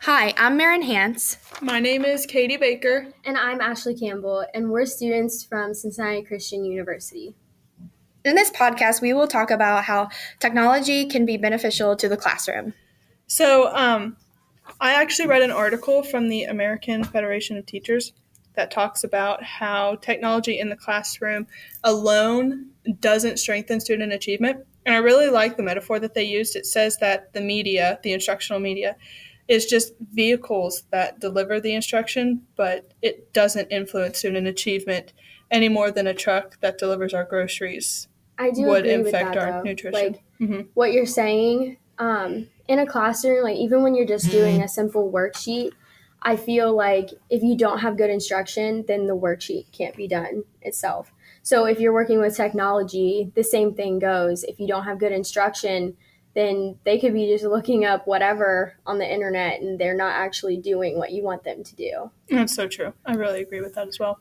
Hi, I'm Maren Hance. My name is Katie Baker. And I'm Ashleigh Campbell, and we're students from Cincinnati Christian University. In this podcast, we will talk about how technology can be beneficial to the classroom. So, I actually read an article from the American Federation of Teachers that talks about how technology in the classroom alone doesn't strengthen student achievement. And I really like the metaphor that they used. It says that the media, the instructional media, is just vehicles that deliver the instruction, but it doesn't influence student achievement any more than a truck that delivers our groceries I do would agree with affect that, our though. nutrition. What you're saying, in a classroom, even when you're just doing a simple worksheet, I feel like if you don't have good instruction, then the worksheet can't be done itself. So if you're working with technology, the same thing goes. If you don't have good instruction, then they could be just looking up whatever on the internet and they're not actually doing what you want them to do. That's so true. I really agree with that as well.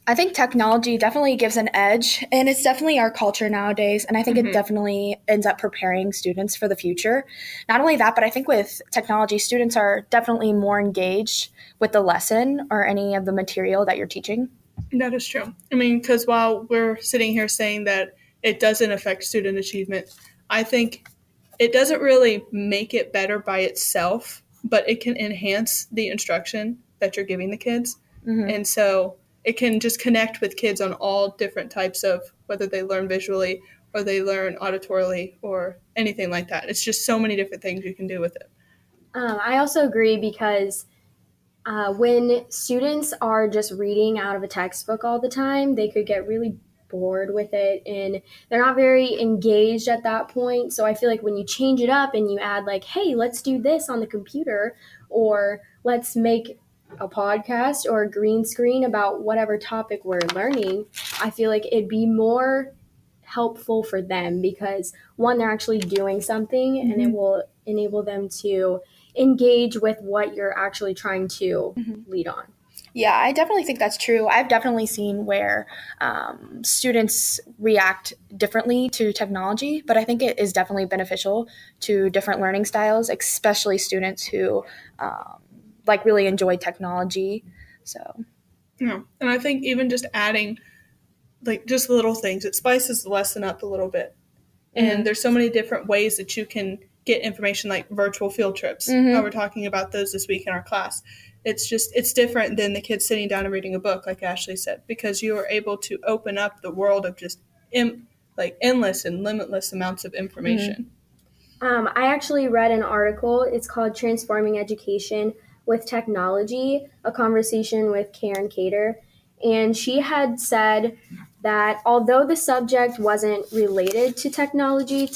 I think technology definitely gives an edge, and it's definitely our culture nowadays, and I think it definitely ends up preparing students for the future. Not only that, but I think with technology, students are definitely more engaged with the lesson or any of the material that you're teaching. That is true. I mean, because while we're sitting here saying that it doesn't affect student achievement, I think it doesn't really make it better by itself, but it can enhance the instruction that you're giving the kids. And so it can just connect with kids on all different types of whether they learn visually or they learn auditorily or anything like that. It's just so many different things you can do with it. I also agree because when students are just reading out of a textbook all the time, they could get really bored with it and they're not very engaged at that point. So I feel like when you change it up and you add like, hey, let's do this on the computer, or let's make a podcast or a green screen about whatever topic we're learning, I feel like it'd be more helpful for them because one, they're actually doing something and it will enable them to engage with what you're actually trying to lead on. Yeah, I definitely think that's true. I've definitely seen where students react differently to technology, but I think it is definitely beneficial to different learning styles, especially students who really enjoy technology. So, Yeah. And I think even just adding just little things, it spices the lesson up a little bit. And there's so many different ways that you can get information, like virtual field trips. How we're talking about those this week in our class. It's different than the kids sitting down and reading a book, like Ashleigh said, because you are able to open up the world of just endless and limitless amounts of information. I actually read an article. It's called Transforming Education with Technology, a conversation with Karen Cater. And she had said that although the subject wasn't related to technology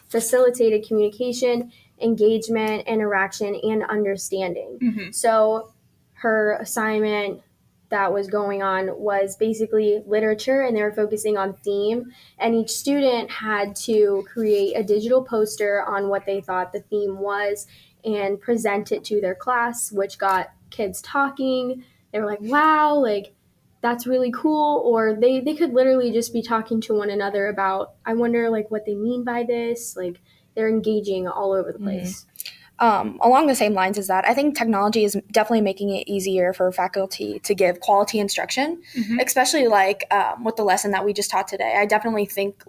facilitated communication, engagement, interaction, and understanding. So her assignment that was going on was basically literature, and they were focusing on theme. And each student had to create a digital poster on what they thought the theme was and present it to their class, which got kids talking. They were like, wow, that's really cool. Or they could literally just be talking to one another about, I wonder what they mean by this. They're engaging all over the place. Along the same lines as that, I think technology is definitely making it easier for faculty to give quality instruction, especially with the lesson that we just taught today. I definitely think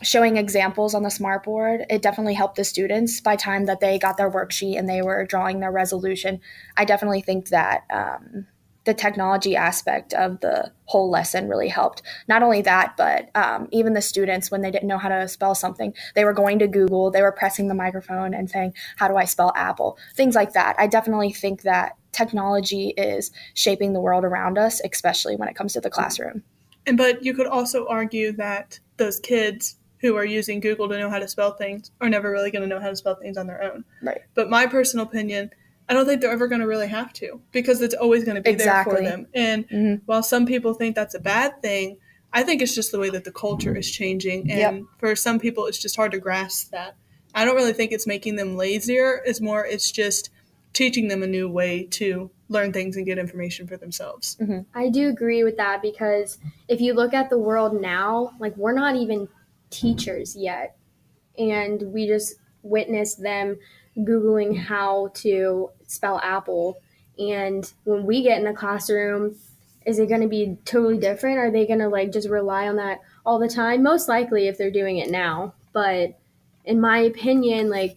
showing examples on the smartboard, it definitely helped the students by the time that they got their worksheet and they were drawing their resolution. I definitely think that the technology aspect of the whole lesson really helped. Not only that, but even the students, when they didn't know how to spell something, they were going to Google, they were pressing the microphone and saying, how do I spell apple? Things like that. I definitely think that technology is shaping the world around us, especially when it comes to the classroom. But you could also argue that those kids who are using Google to know how to spell things are never really going to know how to spell things on their own. Right. But my personal opinion, I don't think they're ever going to really have to, because it's always going to be there for them. And while some people think that's a bad thing, I think it's just the way that the culture is changing. And for some people, it's just hard to grasp that. I don't really think it's making them lazier. It's just teaching them a new way to learn things and get information for themselves. I do agree with that, because if you look at the world now, we're not even teachers yet. And we just witnessed them Googling how to spell apple. And when we get in the classroom, is it going to be totally different? Are they going to like just rely on that all the time? Most likely if they're doing it now. But in my opinion, like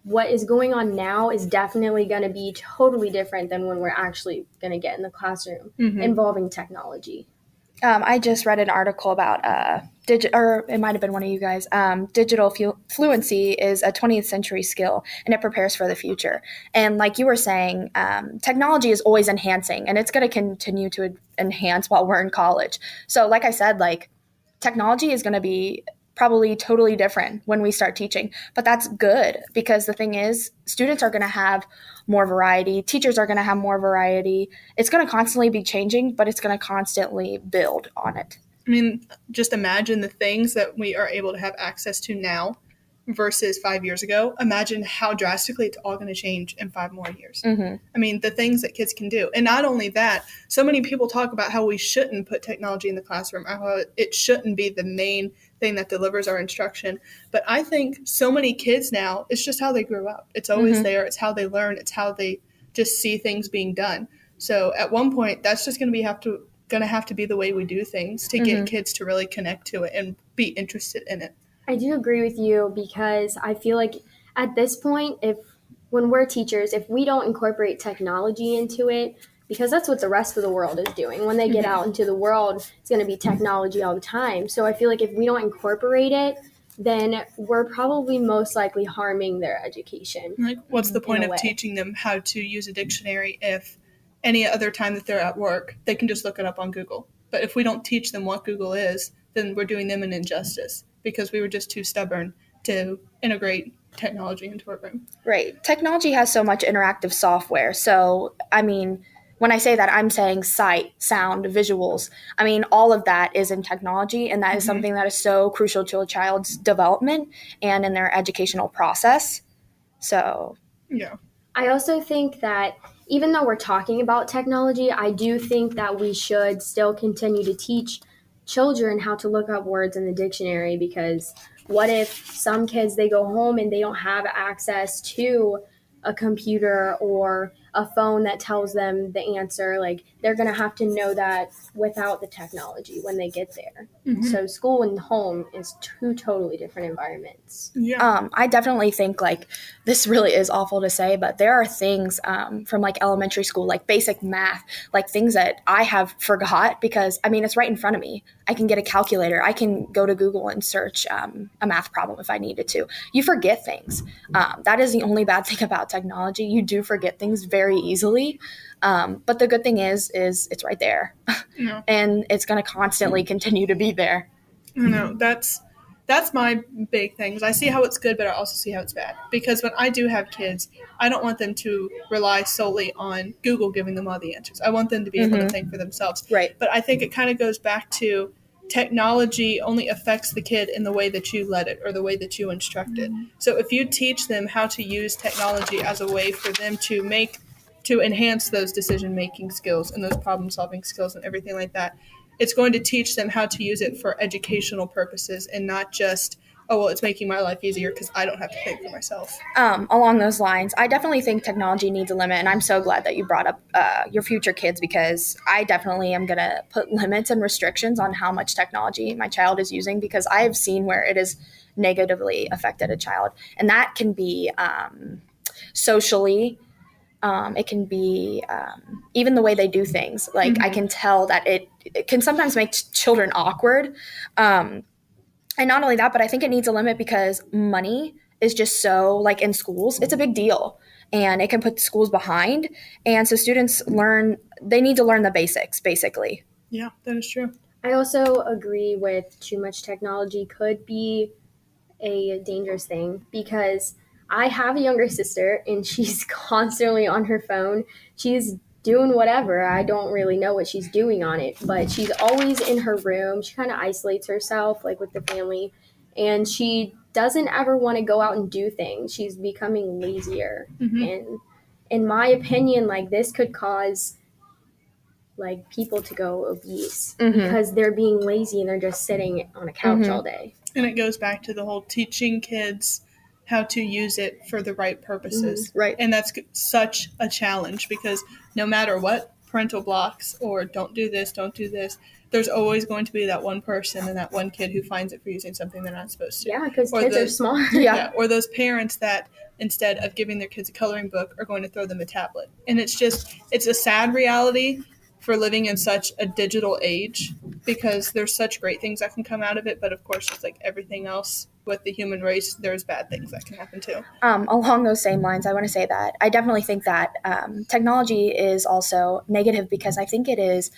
what is going on now is definitely going to be totally different than when we're actually going to get in the classroom involving technology. I just read an article about or it might have been one of you guys. Digital fluency is a 20th century skill, and it prepares for the future. And like you were saying, technology is always enhancing, and it's going to continue to enhance while we're in college. So, like I said, like technology is going to be probably totally different when we start teaching, but that's good because the thing is, students are going to have more variety, teachers are going to have more variety. It's going to constantly be changing, but it's going to constantly build on it. I mean, just imagine the things that we are able to have access to now versus 5 years ago. Imagine how drastically it's all going to change in 5 more years. I mean, the things that kids can do. And not only that, so many people talk about how we shouldn't put technology in the classroom, or how it shouldn't be the main thing that delivers our instruction. But I think so many kids now, it's just how they grew up. It's always there. It's how they learn. It's how they just see things being done. So at one point, that's just going to have to be the way we do things to get kids to really connect to it and be interested in it. I do agree with you because I feel like at this point, when we're teachers, if we don't incorporate technology into it, because that's what the rest of the world is doing. When they get out into the world, it's going to be technology all the time. So I feel like if we don't incorporate it, then we're probably most likely harming their education. Like, what's the point of teaching them how to use a dictionary if any other time that they're at work, they can just look it up on Google? But if we don't teach them what Google is, then we're doing them an injustice because we were just too stubborn to integrate technology into our room. Right. Technology has so much interactive software. So, I mean, when I say that, I'm saying sight, sound, visuals. I mean, all of that is in technology, and that is something that is so crucial to a child's development and in their educational process. So, yeah. I also think that even though we're talking about technology, I do think that we should still continue to teach children how to look up words in the dictionary, because what if some kids, they go home and they don't have access to a computer or a phone that tells them the answer? Like, they're going to have to know that without the technology when they get there. So school and home is two totally different environments. I definitely think like this really is awful to say, but there are things from like elementary school, like basic math, like things that I have forgot because I mean, it's right in front of me. I can get a calculator. I can go to Google and search a math problem if I needed to. You forget things. That is the only bad thing about technology. You do forget things very easily. But the good thing is it's right there. And it's going to constantly continue to be there. I know. That's my big thing. Is I see how it's good, but I also see how it's bad. Because when I do have kids, I don't want them to rely solely on Google giving them all the answers. I want them to be able to think for themselves. Right. But I think it kind of goes back to technology only affects the kid in the way that you let it or the way that you instruct it. So if you teach them how to use technology as a way for them to enhance those decision-making skills and those problem-solving skills and everything like that, it's going to teach them how to use it for educational purposes and not just, oh, well, it's making my life easier because I don't have to think for myself. Along those lines, I definitely think technology needs a limit, and I'm so glad that you brought up your future kids because I definitely am going to put limits and restrictions on how much technology my child is using because I have seen where it has negatively affected a child, and that can be socially. It can be even the way they do things. Like I can tell that it can sometimes make children awkward. And not only that, but I think it needs a limit because money is just so, like in schools, it's a big deal. And it can put schools behind. And so students they need to learn the basics, basically. Yeah, that is true. I also agree with too much technology could be a dangerous thing because I have a younger sister and she's constantly on her phone. She's doing whatever. I don't really know what she's doing on it, but she's always in her room. She kind of isolates herself like with the family, and she doesn't ever want to go out and do things. She's becoming lazier. And in my opinion, like this could cause like people to go obese because they're being lazy and they're just sitting on a couch all day. And it goes back to the whole teaching kids how to use it for the right purposes. Right. And that's such a challenge because no matter what parental blocks or don't do this, there's always going to be that one person and that one kid who finds it for using something they're not supposed to. Yeah, because kids are smart. Yeah, or those parents that instead of giving their kids a coloring book are going to throw them a tablet. And it's a sad reality for living in such a digital age because there's such great things that can come out of it. But of course, just like everything else with the human race, there's bad things that can happen too. Along those same lines, I want to say that I definitely think that technology is also negative because I think it is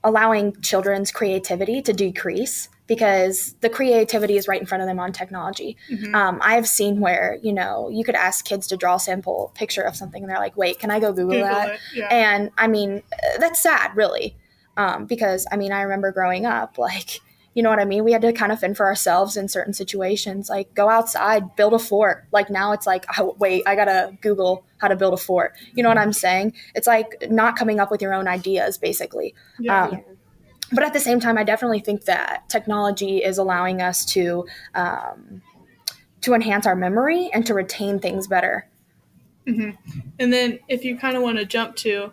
allowing children's creativity to decrease because the creativity is right in front of them on technology. I've seen where, you could ask kids to draw a sample picture of something and they're like, wait, can I go Google that? It, yeah. And I mean, that's sad, really. Because I mean, I remember growing up, like, you know what I mean? We had to kind of fend for ourselves in certain situations, like go outside, build a fort. Like now it's like, oh, wait, I gotta Google how to build a fort. You know what I'm saying? It's like not coming up with your own ideas, basically. Yeah. But at the same time, I definitely think that technology is allowing us to enhance our memory and to retain things better. And then if you kind of want to jump to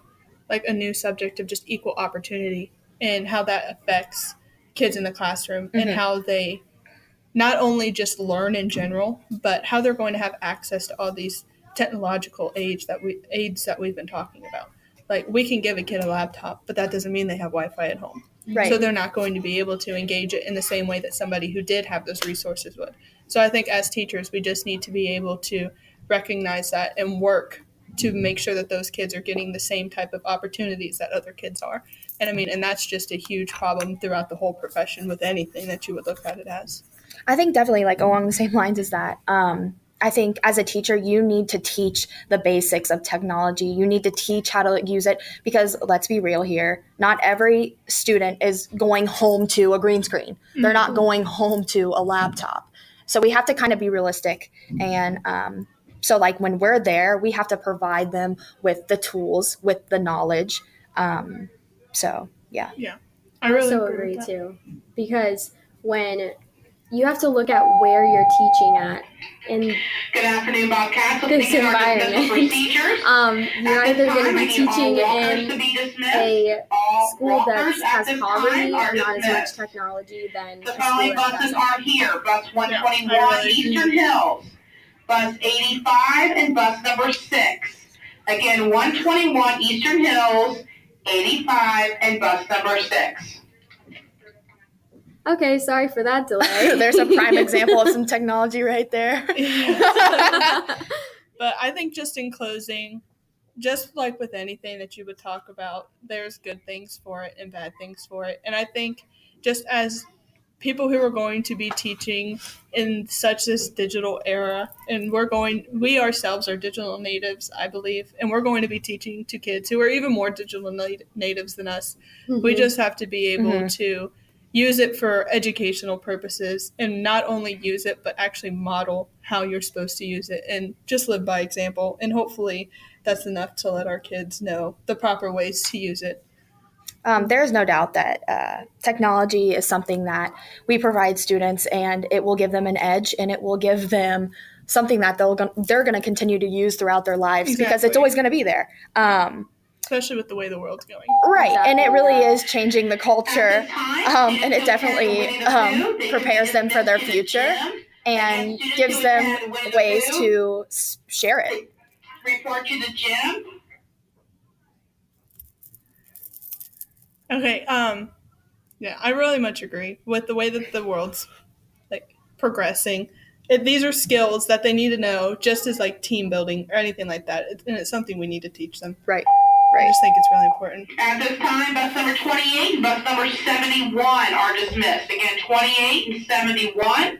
like a new subject of just equal opportunity and how that affects kids in the classroom and how they not only just learn in general, but how they're going to have access to all these technological aids that we've been talking about. Like we can give a kid a laptop, but that doesn't mean they have Wi-Fi at home. Right. So they're not going to be able to engage it in the same way that somebody who did have those resources would. So I think as teachers, we just need to be able to recognize that and work to make sure that those kids are getting the same type of opportunities that other kids are. And I mean, and that's just a huge problem throughout the whole profession with anything that you would look at it as. I think definitely like along the same lines as that. I think as a teacher, you need to teach the basics of technology. You need to teach how to use it because let's be real here. Not every student is going home to a green screen. They're not going home to a laptop. So we have to kind of be realistic. And so like when we're there, we have to provide them with the tools, with the knowledge. So, yeah. Yeah. I really agree too. Because when you have to look at where you're teaching at in Good afternoon, Bobcats. this environment. You're either going to be teaching in a school that has poverty or not as much technology than the following buses are here. Bus 121 Eastern Hills, bus 85, and bus number 6. Again, 121 Eastern Hills, 85, and bus number 6. Okay, sorry for that delay. There's a prime example of some technology right there. But I think just in closing, just like with anything that you would talk about, there's good things for it and bad things for it. And I think just as people who are going to be teaching in such this digital era, and we ourselves are digital natives, I believe, and we're going to be teaching to kids who are even more digital natives than us. We just have to be able to use it for educational purposes and not only use it, but actually model how you're supposed to use it and just live by example. And hopefully that's enough to let our kids know the proper ways to use it. There is no doubt that technology is something that we provide students and it will give them an edge and it will give them something that they're going to continue to use throughout their lives because it's always going to be there. Especially with the way the world's going. Right, and it really is changing the culture, and it definitely prepares them for their future and gives them ways to share it. Report to the gym. Okay, yeah, I really much agree with the way that the world's like progressing. These are skills that they need to know just as like team building or anything like that, and it's something we need to teach them. Right. I just think it's really important. At this time, bus number 28 and bus number 71 are dismissed. Again, 28 and 71.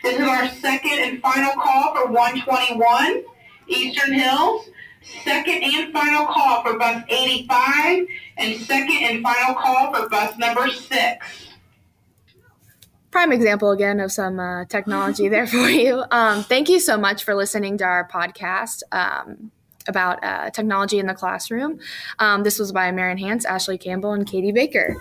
This is our second and final call for 121 Eastern Hills. Second and final call for bus 85. And second and final call for bus number 6. Prime example again of some technology there for you. Thank you so much for listening to our podcast about technology in the classroom. This was by Maren, Hance, Ashleigh Campbell, and Katie Baker.